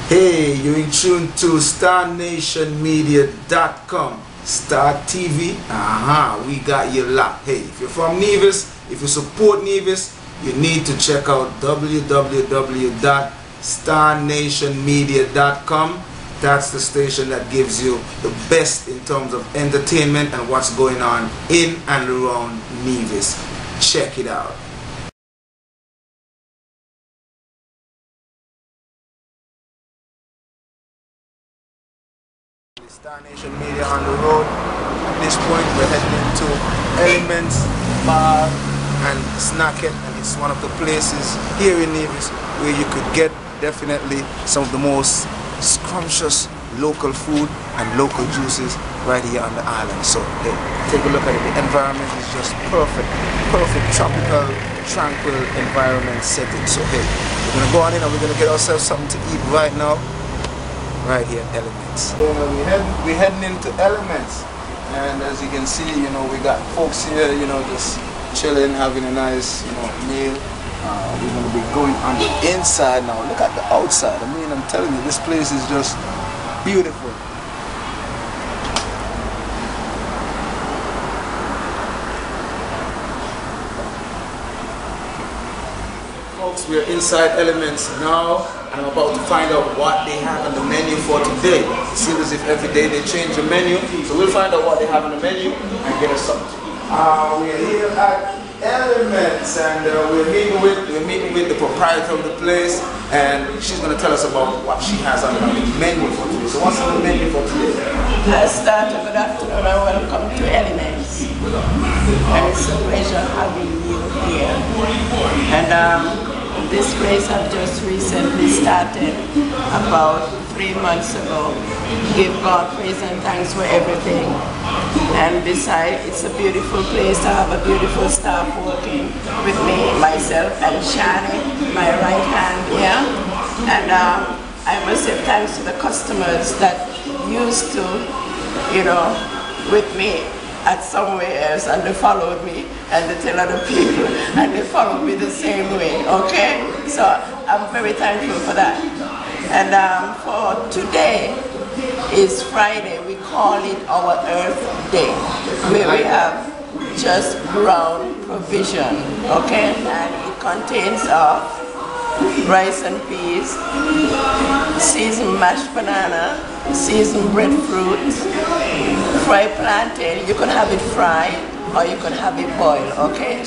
Hey, you're in tune to starnationmedia.com. starTV, we got you locked. Hey, if you're from Nevis, if you support Nevis, you need to check out www.starnationmedia.com. That's the station that gives you the best in terms of entertainment and what's going on in and around Nevis. Check it out. Star Nation Media on the road. At this point, we're heading into Elements Bar and Snack It, and it's one of the places here in Nevis where you could get definitely some of the most scrumptious local food and local juices right here on the island. So hey, take a look at it. The environment is just perfect tropical, tranquil environment setting. So hey, we're gonna go on in and we're gonna get ourselves something to eat right now, right here in Elements. We're heading into Elements, and as you can see, we got folks here, just chilling, having a nice, meal. We're going to be going on the inside now. Look at the outside. I mean, I'm telling you, this place is just beautiful. Folks, we're inside Elements now, and I'm about to find out what they have on the menu for today. It seems as if every day they change the menu, so we'll find out what they have on the menu and get us something to eat. We're here at Elements, and we're meeting with the proprietor of the place, and she's going to tell us about what she has on the menu for today. So what's on the menu for today? Good afternoon, and welcome to Elements. And it's a pleasure having you here. And this place I've just recently started about 3 months ago. Give God praise and thanks for everything. And besides, it's a beautiful place to have a beautiful staff working with me, myself, and Shani, my right hand here. And I must say thanks to the customers that used to, with me at somewhere else, and they followed me, and they tell other people, and they followed me the same way, okay? So I'm very thankful for that. And for today is Friday. We call it our Earth Day, where we have just ground provision, okay? And it contains rice and peas, seasoned mashed banana, seasoned breadfruit, fried plantain. You can have it fried or you can have it boiled, okay?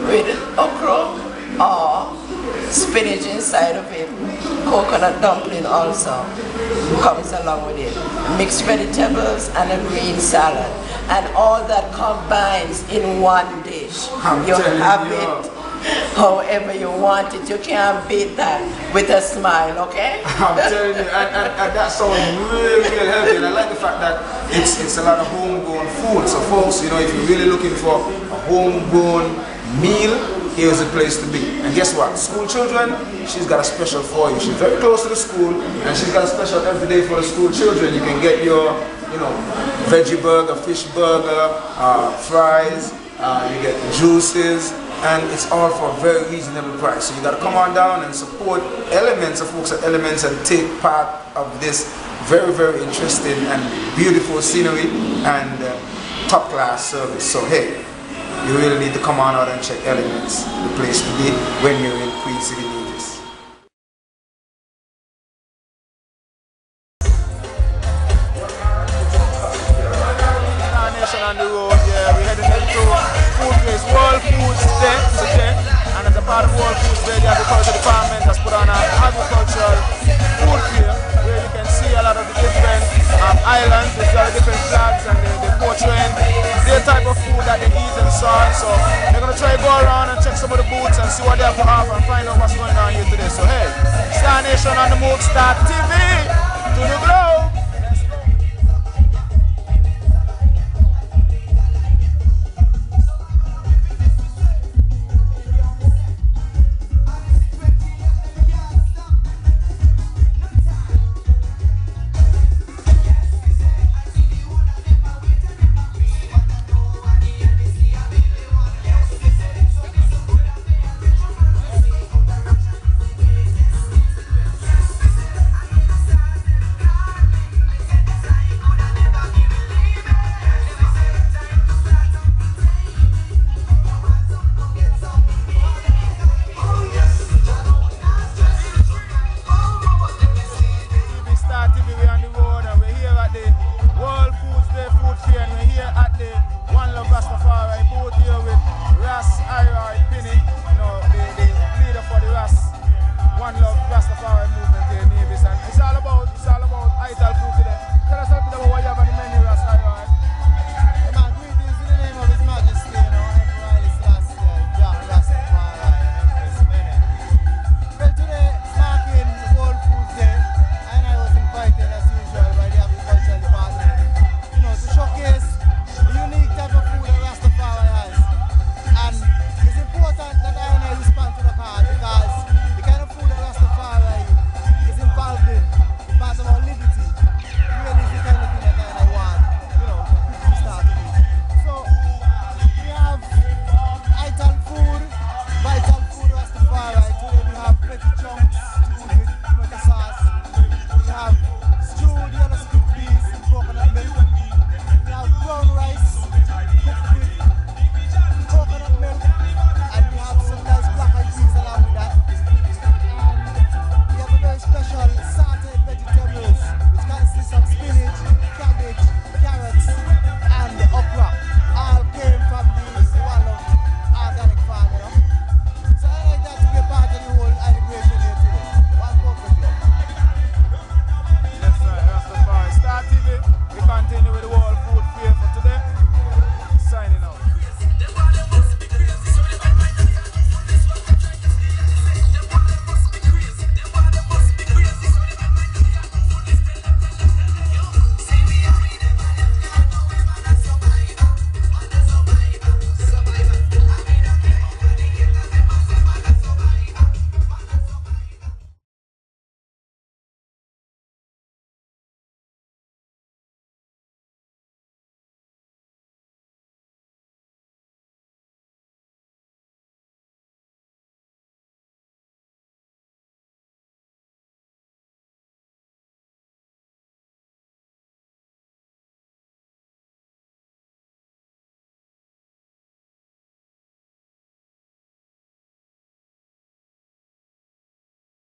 With okra or spinach inside of it. Coconut dumpling also comes along with it. Mixed vegetables and a green salad. And all that combines in one dish. You have it however you want it. You can't beat that with a smile, okay? I'm telling you, and that sounds really healthy. And I like the fact that it's a lot of homegrown food. So folks, if you're really looking for a homegrown meal, here's a place to be. And guess what? School children, she's got a special for you. She's very close to the school, and she's got a special every day for the school children. You can get your, veggie burger, fish burger, fries, you get juices, and it's all for a very reasonable price. So you got to come on down and support Elements, the folks at Elements, and take part of this very, very interesting and beautiful scenery and top class service. So hey, you really need to come on out and check Elements, the place to be when you're in Queen City, Nevis. Star Nation on the road, yeah, we're heading into food place, World Foods Day, and as a part of World Foods Day, the Agriculture Department has put on an agricultural food fair where you can see a lot of the different islands with all the different flags and the portraying their type of food that they eat and so on. So they're going to try to go around and check some of the booths and see what they have to offer and find out what's going on here today. So hey, Star Nation on the move, starTV to the globe.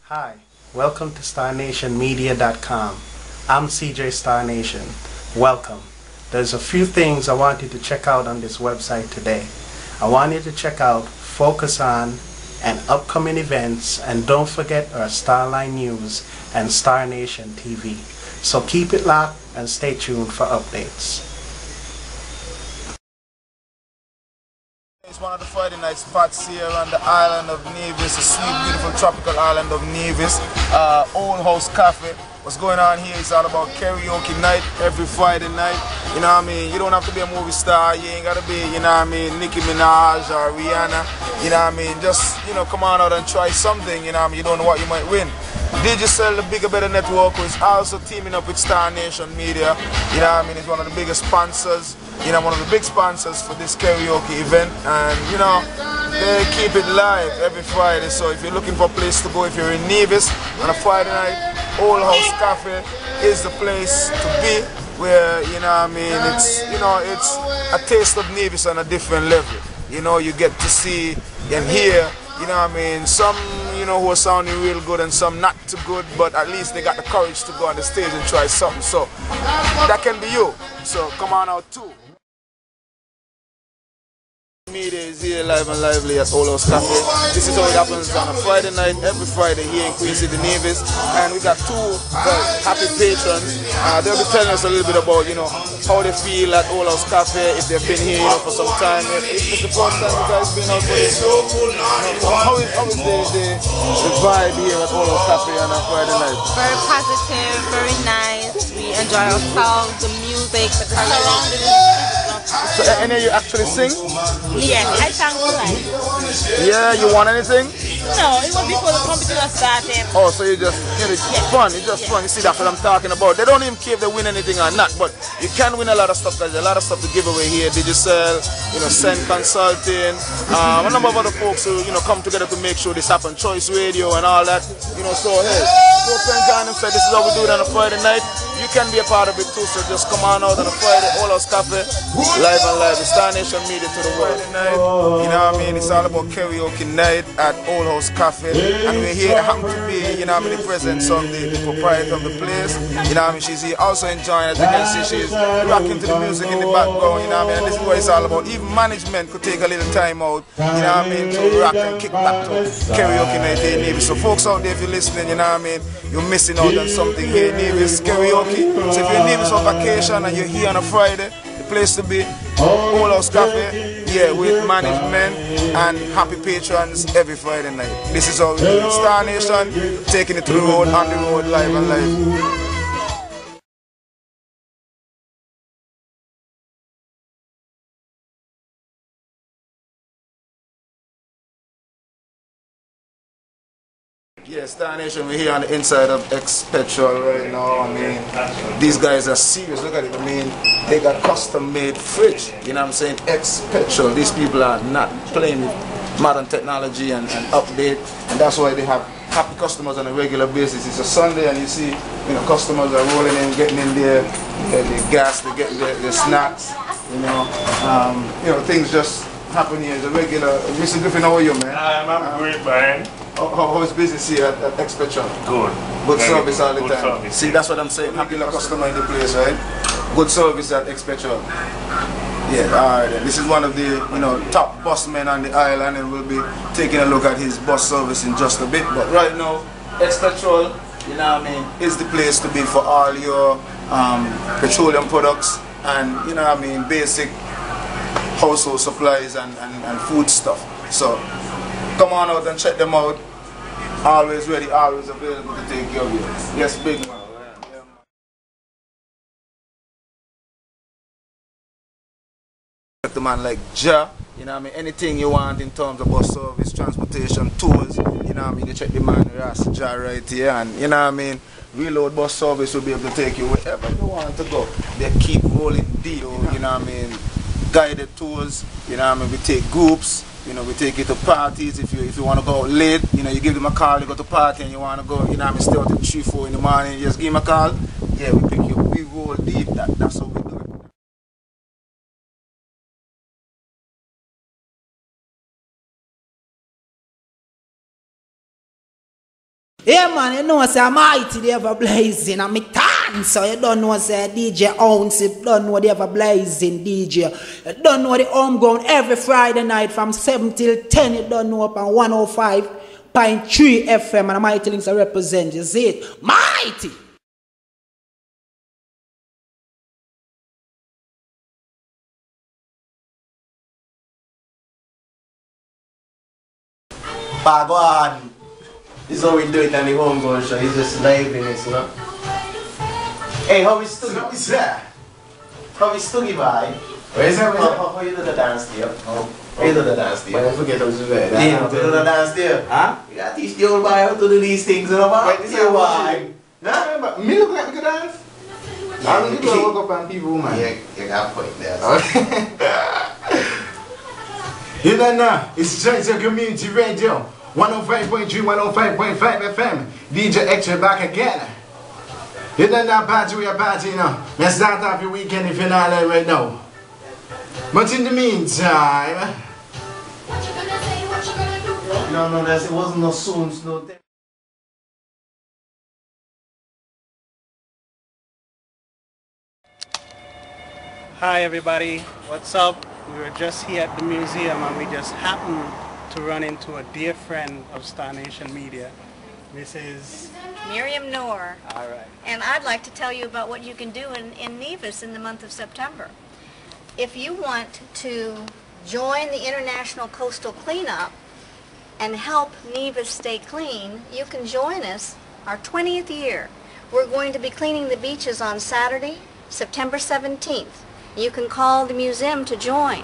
Hi, welcome to StarNationMedia.com. I'm CJ StarNation. Welcome. There's a few things I want you to check out on this website today. I want you to check out Focus On and upcoming events, and don't forget our Starline News and Star Nation TV. So keep it locked and stay tuned for updates. It's one of the Friday night spots here on the island of Nevis, a sweet, beautiful tropical island of Nevis. Old House Cafe. What's going on here is all about karaoke night every Friday night. You know what I mean? You don't have to be a movie star. You ain't got to be, you know what I mean, Nicki Minaj or Rihanna. You know what I mean? Just, you know, come on out and try something. You know what I mean? You don't know what you might win. Digicel, the Bigger Better Network, who is also teaming up with Star Nation Media. You know what I mean? It's one of the biggest sponsors. You know, one of the big sponsors for this karaoke event, and you know, they keep it live every Friday. So if you're looking for a place to go, if you're in Nevis on a Friday night, Old House Cafe is the place to be, where, you know what I mean, it's, you know, it's a taste of Nevis on a different level. You know, you get to see and hear, you know what I mean, some, you know, who are sounding real good and some not too good, but at least they got the courage to go on the stage and try something. So that can be you. So come on out too. Media is here live and lively at Old House Cafe. This is how it happens on a Friday night, every Friday here in Queen City, Nevis. And we got two very happy patrons. They'll be telling us a little bit about, you know, how they feel at Old House Cafe, if they've been here, you know, for some time. If it's the first time you guys been out for this, how is the vibe here at Old House Cafe on a Friday night? Very positive, very nice. We enjoy ourselves, the music, the karaoke. So any of you actually sing? Yes, I sang tonight. Yeah, you want anything? No, it was before the competition started. Oh, so you just, you know, it's fun, it's just fun. You see, that's what I'm talking about. They don't even care if they win anything or not, but you can win a lot of stuff, because there's a lot of stuff to give away here. Digicel, you know, Send Consulting, a number of other folks who, you know, come together to make sure this happens. Choice Radio and all that, you know, so hey, folks and Ghana said this is how we do it on a Friday night. You can be a part of it too, so just come on out on a Friday, Old House Cafe, live and live, the Star Nation Media to the world. You know what I mean? It's all about karaoke night at Old House Cafe, and we're here, happen to be, you know what I mean, the presence of the proprietor of the place. You know what I mean? She's here also enjoying, as you can see, she's rocking to the music in the background, you know what I mean? And this is what it's all about. Even management could take a little time out, you know what I mean, to rock and kick back to karaoke night here in Nevis. So folks out there, if you're listening, you know what I mean, you're missing out on something here in Nevis, karaoke. So if you're in Nevis on vacation and you're here on a Friday, the place to be, Old House Cafe, yeah, with management and happy patrons every Friday night. This is how we do it. Star Nation, taking it to the road, on the road, live and live. Yeah, Star Nation, we're here on the inside of X Petrol right now. I mean, these guys are serious. Look at it. I mean, they got custom-made fridge. You know what I'm saying? X Petrol. These people are not playing with modern technology and update, and that's why they have happy customers on a regular basis. It's a Sunday, and you see, you know, customers are rolling in, getting in there, the gas, they get their snacks. You know, things just happen here. It's a regular. Mr. Griffin, how are you, man? I'm great, man. How is business here at X Petrol? Good. Good service all the good time. Service. See, that's what I'm saying. Happy customer in the place, right? Good service at X Petrol. Yeah, alright. This is one of the, you know, top bus men on the island, and we'll be taking a look at his bus service in just a bit. But right now, X Petrol, you know what I mean, is the place to be for all your petroleum products and, you know what I mean, basic household supplies and food stuff. So come on out and check them out. Always ready, always available to take care of you. Yes, big man. The man like Ja, you know what I mean, anything you want in terms of bus service, transportation, tours, you know what I mean, you check the man Ras Ja right here, and you know what I mean, Reload Bus Service will be able to take you wherever you want to go. They keep rolling deep, you know what I mean, guided tours, you know what I mean, we take groups, you know, we take you to parties. If you want to go out late, you know, you give them a call, you go to party and you want to go, you know what I mean, stay out at 3, 4 in the morning, you just give them a call, yeah, we pick you up, we roll deep, that's how we do it. Yeah, man, you know, say Mighty, they ever blazing, and me tan, so you don't know, say DJ Ounce, you don't know, they ever blazing DJ. You don't know the homegrown every Friday night from 7 till 10, you don't know, up on 105.3 FM, and Mighty Links I represent, you see it? Mighty! But go on. This is how we do it on the homegrown show. It's just live in it, you know. Hey, how is Stuggy? How is that? How is Stuggy, boy? Where is that? How you do the dance there? How you do the dance there? I forget how to do that. Yeah, to do the dance there. Huh? You gotta teach the old boy how to do these things, you know, boy. This is why. Nah, but me look like we could dance. Yeah, I'm gonna work up on people, man. Yeah, you got a point there. You don't know, it's Georgia Community Radio, 105.3, 105.5 FM. DJ Extra back again. You don't know party, we are party, you know. Let's start off your weekend if you're not there right now. But in the meantime... No, it wasn't no soon, no thing. Hi everybody, what's up? We were just here at the museum and we just happened to run into a dear friend of Star Nation Media. This is Miriam Noor. all right. And I'd like to tell you about what you can do in Nevis in the month of September. If you want to join the International Coastal Cleanup and help Nevis stay clean, you can join us our 20th year. We're going to be cleaning the beaches on Saturday, September 17th. You can call the museum to join.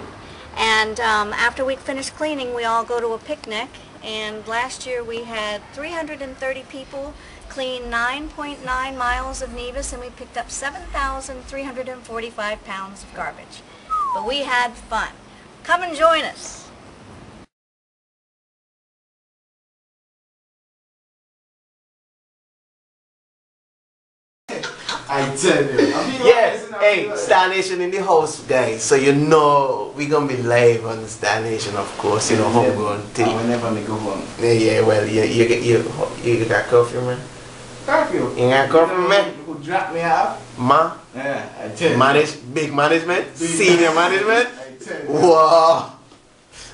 And after we finish cleaning, we all go to a picnic. And last year we had 330 people clean 9.9 miles of Nevis, and we picked up 7,345 pounds of garbage. But we had fun. Come and join us. I tell you. Yes, hey, Star Nation in the house, guys. So you know we're gonna be live on Star Nation, of course. You know, homegrown thing. I will never make a home. Yeah, well, you got curfew, man. Curfew. You got curfew, man. Who drop me off? Ma, Yeah, I tell you. big management, senior management. I tell you. Wow.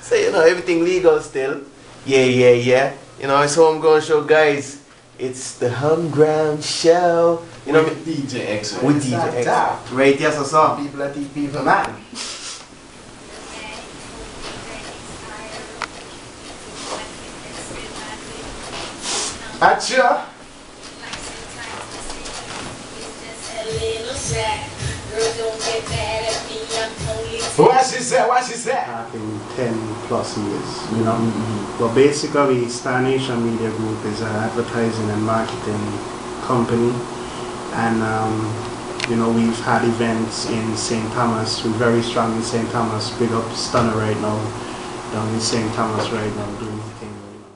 So you know everything legal still. Yeah. You know it's homegrown show, guys. It's the homegrown show. You know With DJ X. with DJ X. Right, yes, I saw. People that teach people, man. Acha. What she said? What she said? Back in 10 plus years, you know. But basically, Star Nation Media Group is an advertising and marketing company, and you know we've had events in St. Thomas. We're very strong in St. Thomas. Big up Stunner right now, down in St. Thomas right now doing the thing right now.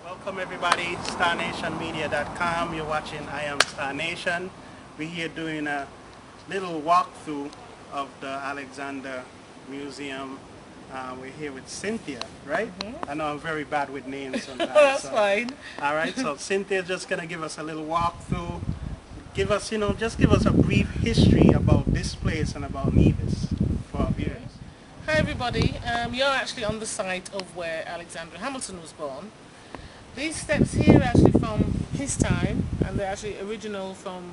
Welcome everybody, starnationmedia.com. You're watching I Am Star Nation. We're here doing a little walkthrough of the Alexander Museum. We're here with Cynthia, right? I know I'm very bad with names sometimes. That's so- fine. All right, so Cynthia's just gonna give us a little walkthrough. Give us, just give us a brief history about this place and about Nevis for our viewers. Hi everybody, you're actually on the site of where Alexander Hamilton was born. These steps here are actually from his time, and they're actually original from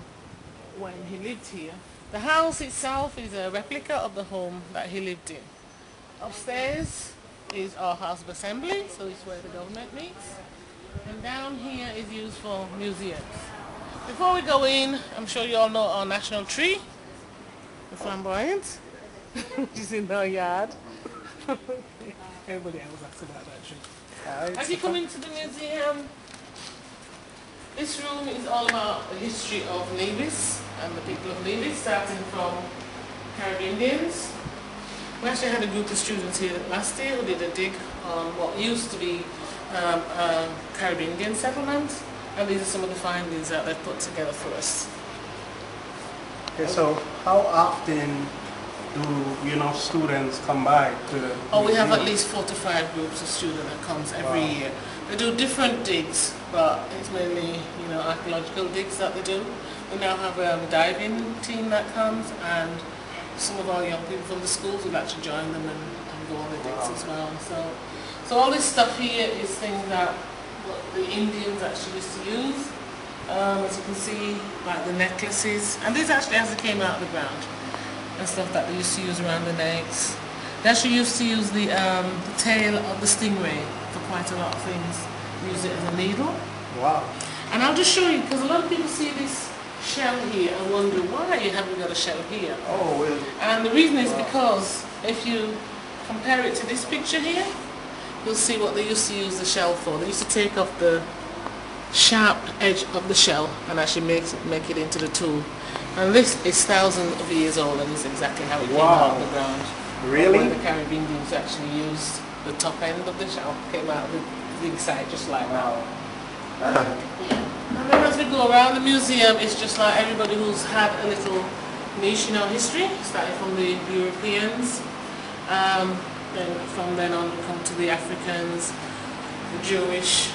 when he lived here. The house itself is a replica of the home that he lived in. Upstairs is our house of assembly, so it's where the government meets. And down here is used for museums. Before we go in, I'm sure you all know our national tree, the flamboyant, which is in our yard. Everybody else asks about that tree. As you come into the museum, this room is all about the history of Nevis and the people of Nevis, starting from Caribbeans. We actually had a group of students here last year who did a dig on what used to be a Caribbean settlement, and these are some of the findings that they've put together for us. Okay, so how often do, you know, students come by to the Oh, we have museum? at least 4 to 5 groups of students that comes every year. They do different digs, but it's mainly, you know, archaeological digs that they do. We now have a diving team that comes, and some of our young people from the schools will actually join them and go on the digs as well. So all this stuff here is things that what the Indians actually used to use. As you can see, like the necklaces, and these actually as they came out of the ground, and stuff that they used to use around the necks. They actually used to use the tail of the stingray for quite a lot of things. Use it as a needle. Wow. And I'll just show you, because a lot of people see this shell here and wonder why you haven't got a shell here. Oh, well. And the reason is because if you compare it to this picture here, you'll see what they used to use the shell for. They used to take off the sharp edge of the shell and actually make it into the tool. And this is thousands of years old, and this is exactly how it came out of the ground. Really? When the Caribbean Indians actually used the top end of the shell, came out of the big side just like that. And then as we go around the museum, it's just like everybody who's had a little niche in our history, starting from the Europeans, then from then on we come to the Africans, the Jewish.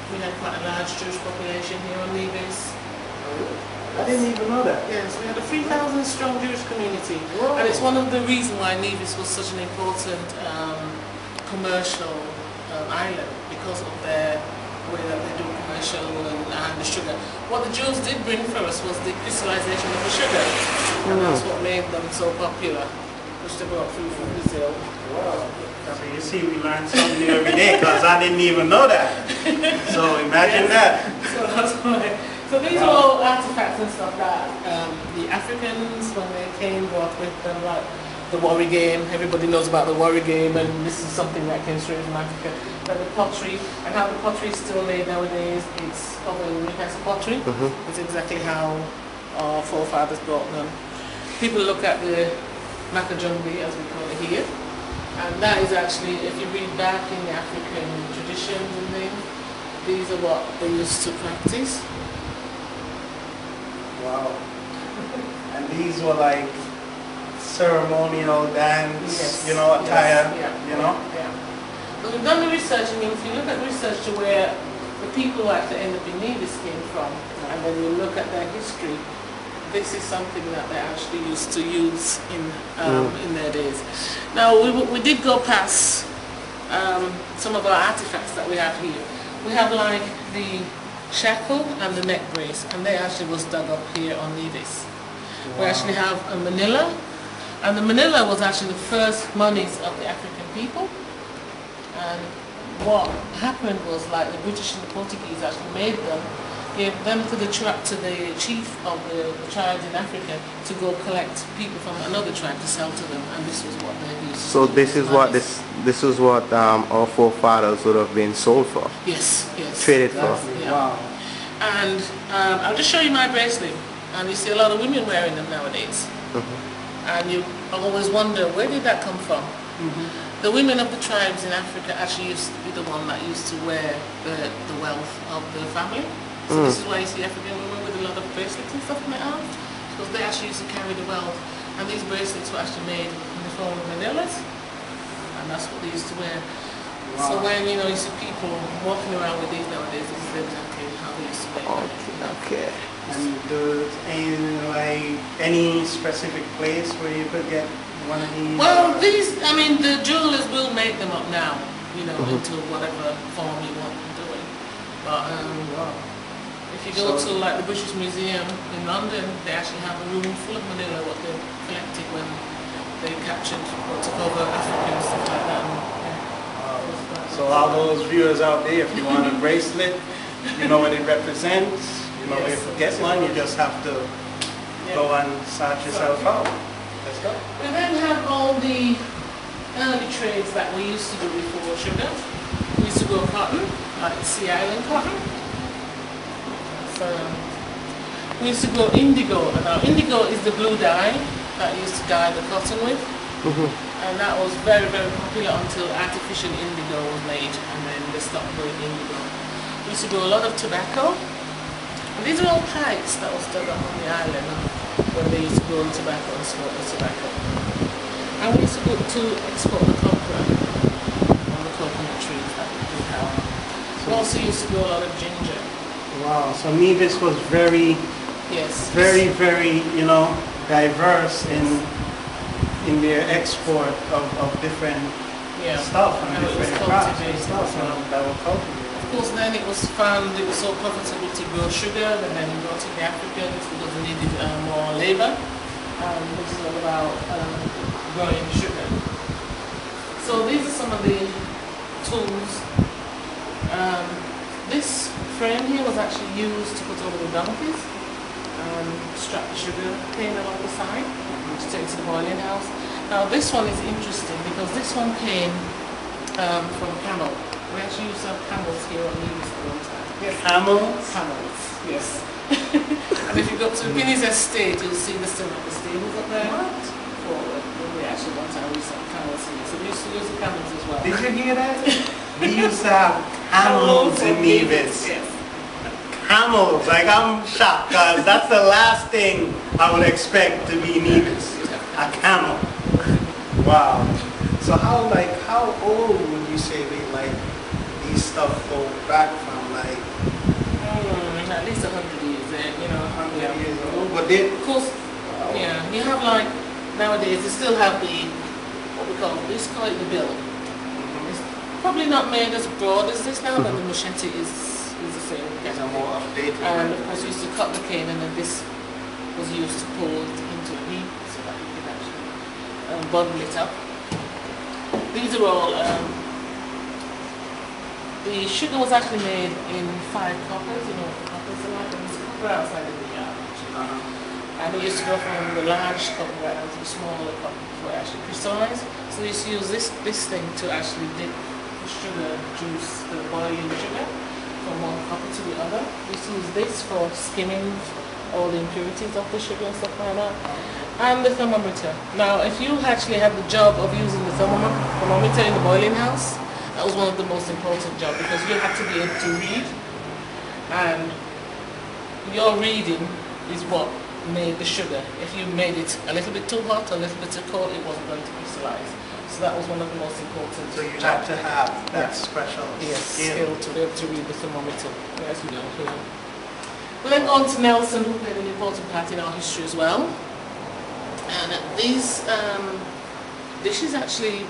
We had quite a large Jewish population here on Nevis. I didn't even know that. Yes, we had a 3,000 strong Jewish community. Whoa. And it's one of the reasons why Nevis was such an important commercial island, because of their way that they do commercial and the sugar. What the Jews did bring for us was the crystallization of the sugar, and that's what made them so popular, which they brought through from Brazil. Wow. So you see, we learn something new every day, because I didn't even know that. So imagine that. So that's why. So these are all artifacts and stuff that the Africans, when they came, brought with them, like the worry game. Everybody knows about the worry game, and this is something that came straight from Africa. But the pottery, and how the pottery is still made nowadays, it's of a Newcastle pottery. It's exactly how our forefathers brought them. People look at the Makajumbi, as we call it here, and that is actually, if you read back in the African traditions and things, these are what they used to practice. Wow. And these were like ceremonial dance, you know, attire, you know? Yeah. So we've done the research, and if you look at the research to where the people who actually end up in Nevis came from, and then you look at their history, this is something that they actually used to use in their days. Now, we did go past some of our artifacts that we have here. We have like the shackle and the neck brace, and they actually was dug up here on Nevis. We actually have a manila, and the manila was actually the first monies of the African people. And what happened was, like, the British and the Portuguese actually made them, gave them to the chief of the tribes in Africa to go collect people from another tribe to sell to them, and this was what they used. So this is what this is what our forefathers would have been sold for. Yes, yes. Traded for. Yeah. Wow. And I'll just show you my bracelet, and you see a lot of women wearing them nowadays. And you always wonder, where did that come from? The women of the tribes in Africa actually used to be the one that used to wear the wealth of the family. So this is why you see African women with a lot of bracelets and stuff in their arms, because they actually used to carry the wealth. And these bracelets were actually made in the form of manillas, and that's what they used to wear. So when you see people walking around with these nowadays, this is exactly how they used to wear them. Okay. And does any specific place where you could get one of these? Well, the jewelers will make them up now, into whatever form you want them doing. But if you go to like the British Museum in London, they actually have a room full of manila, what they collected when they captured or took over Africa and stuff like that. So all those viewers out there, if you want a bracelet, you know what it represents. If you get one, you just have to go and search yourself out. Let's go. We then have all the early trades that we used to do before sugar. We used to grow cotton, like Sea Island cotton. So we used to grow indigo, and now indigo is the blue dye that you used to dye the cotton with. And that was very, very popular until artificial indigo was made, and then they stopped growing indigo. We used to grow a lot of tobacco. And these are all pipes that was dug up on the island. when they used to grow the tobacco and smoke the tobacco. And we used to go to export the copra on the coconut trees that we have. We also used to grow a lot of ginger. Wow, so Nevis was very, Yes. very, you know, diverse in their export of different stuff and And it was different crops and cultivated stuff as well. that were cultivated. Of course, then it was found it was so profitable to grow sugar, and then we brought in the Africans because they needed more labor. This is all about growing sugar. So these are some of the tools. This frame here was actually used to put over the donkeys and strap the sugar cane along the side to take to the boiling house. Now this one is interesting because this one came from camel. We actually used to have camels here on Nevis at one time. Yes. Camels? Camels, yes. And if you go to Guinea's estate, you'll see the stables up there. Forward. We actually one time we used to have camels here. So we used to use the camels as well. Did you hear that? We used to have camels in Nevis. Yes. Camels, like I'm shocked because that's the last thing I would expect to be Nevis. A camel. Wow. So how old would you say these stuff go back from at least 100 years, you know, 100 years old? But they, of course, yeah, you have nowadays you still have what we call it the bill. It's probably not made as broad as this now, but the machete is the same. It's more updated. And of course you used to cut the cane, and then this was used to pull it into a heap so that you could actually bundle it up. These are all, the sugar was actually made in 5 coppers, you know, coppers are like, and there's a copper outside of the yard actually. And they used to go from the large copper right down to the smaller copper before it actually crystallized. So they used to use this thing to actually dip the sugar juice, the boiling sugar, from one copper to the other. We used to use this for skimming all the impurities of the sugar and stuff like that. And the thermometer. Now, if you actually had the job of using the thermometer in the boiling house, that was one of the most important jobs because you had to be able to read, and your reading is what made the sugar. If you made it a little bit too hot, a little bit too cold, it wasn't going to crystallize. So that was one of the most important. So you had to have that special skill to be able to read the thermometer. As you know here. We'll then go on to Nelson, who played an important part in our history as well. And these dishes actually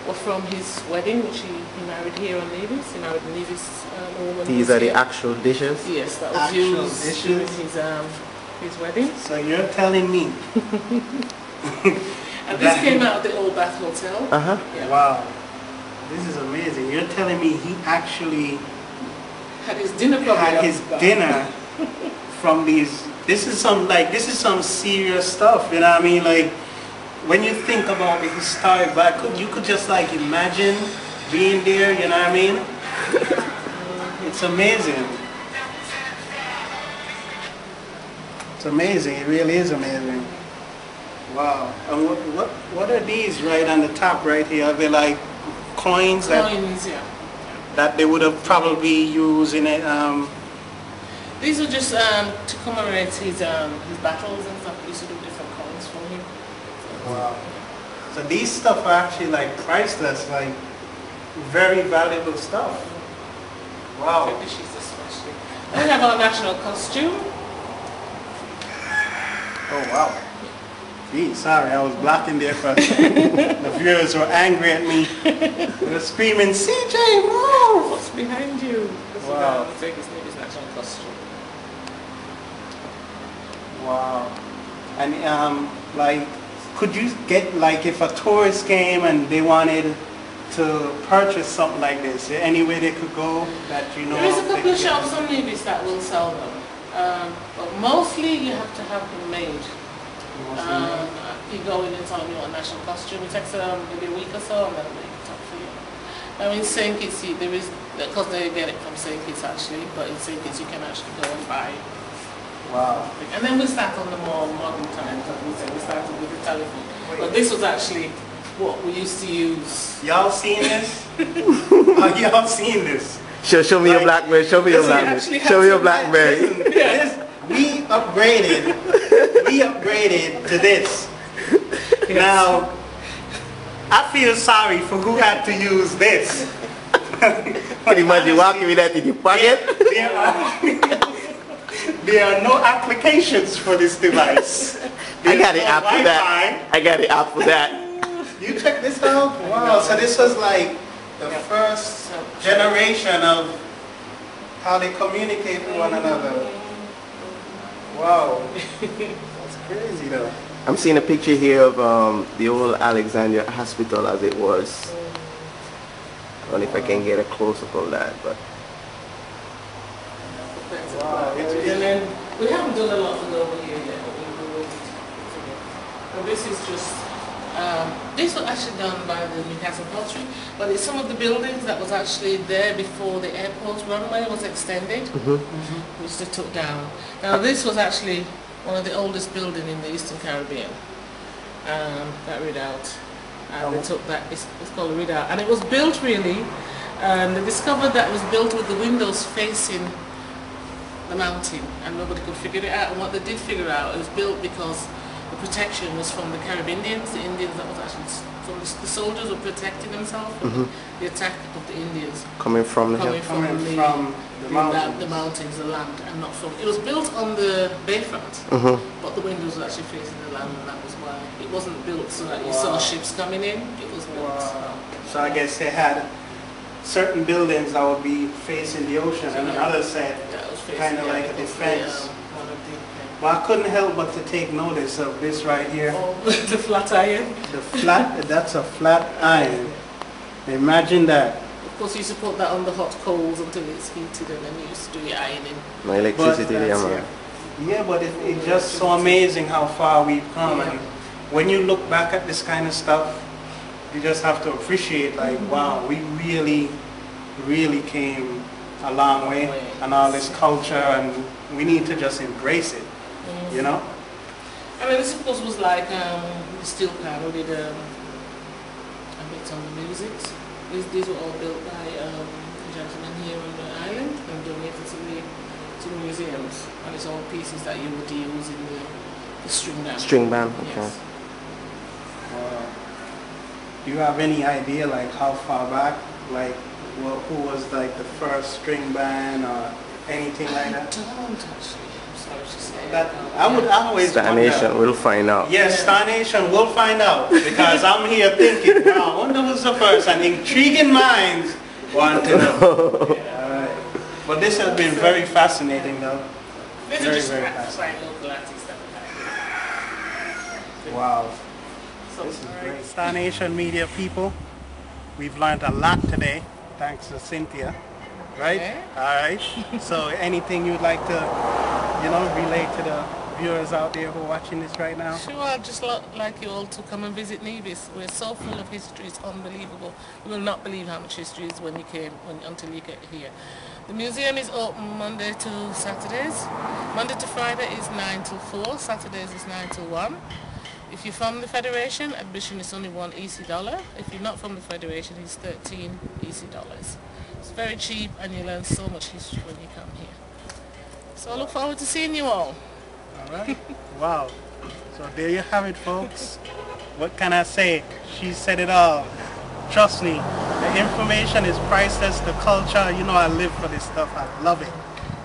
were from his wedding, which he married here on Nevis. He married a Nevis woman. These are the actual dishes? Yes, that was used during his wedding. So you're telling me. And this came out of the Old Bath Hotel. Yeah. Wow. This is amazing. You're telling me he actually had his dinner from these. This is some serious stuff, you know what I mean? Like when you think about the historic back, you could just like imagine being there, you know what I mean? It's amazing. It's amazing, it really is amazing. Wow. And what are these right on the top right here? Are they like coins that they would have probably used in it? These are just to commemorate his battles and stuff. We used to do different coins for him. Wow. So these stuff are actually like priceless, like very valuable stuff. Wow. And we have our national costume. Oh wow. Gee, sorry, I was blocking there for the viewers were angry at me. They were screaming, CJ, move! What's behind you? This wow. is his national costume. Wow. And like, could you get, like, if a tourist came and they wanted to purchase something like this, any way they could go that you know? There is a couple of shops on Nevis that will sell them, but mostly you have to have them made. You go in and tell them you want a national costume. It takes maybe a week or so, and then they make it up for you. Now in St. Kitts, there is, because they get it from St. Kitts actually, but in St. Kitts you can actually go and buy. Wow. And then we start on the more modern times, we started with the telephone. But this was actually what we used to use. Y'all seen this? Are y'all seen this? Show me your BlackBerry. Show me your BlackBerry. Show me your BlackBerry. We upgraded. he upgraded to this. Now, I feel sorry for who had to use this. Can you imagine walking with that in your pocket? There are no applications for this device. I got the There's no app for that. Wi-Fi. I got the app for that. You check this out? Wow, so this was like the first generation of how they communicate with one another. Wow. That's crazy though. I'm seeing a picture here of the old Alexandria Hospital as it was. I don't know if I can get a close-up of that, but... Wow. And then we haven't done a lot over here yet, but we will. And this is just, these were actually done by the Newcastle Pottery, but it's some of the buildings that was actually there before the airport runway was extended, which they took down. Now this was actually one of the oldest buildings in the Eastern Caribbean, that redoubt. And they took that, it's called a redoubt. And it was built really, they discovered that it was built with the windows facing the mountain, and nobody could figure it out. And what they did figure out, it was built because the protection was from the Caribbeans, the Indians that was actually from the soldiers were protecting themselves from the attack of the Indians Coming from the Coming from the mountains, the land, and not from. It was built on the bayfront, but the windows were actually facing the land, and that was why it wasn't built so that you saw ships coming in. It was built. So I guess they had certain buildings that would be facing the ocean, and another set kind of like a defense. But I couldn't help but to take notice of this right here. Oh, the flat iron. That's a flat iron. Imagine that. Of course, you used to put that on the hot coals until it's heated, and then you used to do your ironing. No electricity there, man. Yeah, but it's just so amazing how far we've come. And when you look back at this kind of stuff, you just have to appreciate, like, wow, we really came a long way, and all this culture, and we need to just embrace it, you know? I mean, this of course was like the steel pan. We did a bit on the music. These were all built by a gentleman here on the island and donated to the museums. And it's all pieces that you would use in the string band. String band, okay. Yes. Do you have any idea, like, how far back, like, who was like the first string band or anything like that? I don't actually. I'm sorry to say. That I would always Star wonder. Nation, we'll find out. Yes, Star Nation, we'll find out, because I'm here thinking, wow, I wonder who's the first, and intriguing minds want to know. Alright. But this has been very fascinating though. These are Very, just very local artists that we have. Wow. So, This is great. Star Nation media people, we've learned a lot today, thanks to Cynthia, right? Okay. All right. So anything you'd like to, relate to the viewers out there who are watching this right now? Sure, I'd just like you all to come and visit Nevis. We're so full of history, it's unbelievable. You will not believe how much history is until you get here. The museum is open Monday to Saturdays. Monday to Friday is 9 till 4, Saturdays is 9 till 1. If you're from the Federation, admission is only $1 EC. If you're not from the Federation, it's 13 EC. It's very cheap, and you learn so much history when you come here. So I look forward to seeing you all. All right. Wow. So there you have it, folks. What can I say? She said it all. Trust me, the information is priceless. The culture, I live for this stuff. I love it.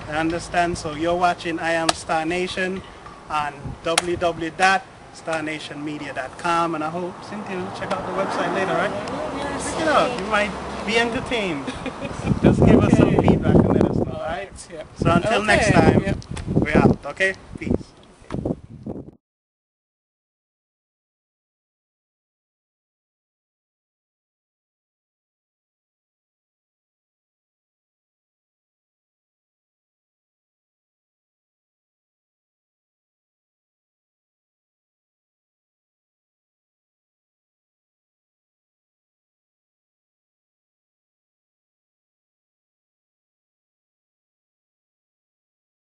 I understand. So you're watching I Am Star Nation on www.starnationmedia.com, and I hope Cynthia will check out the website later, right? Check it out. You might be entertained. Just give us some feedback and let us know, all right? Yeah. So until next time, we're out, okay? Peace.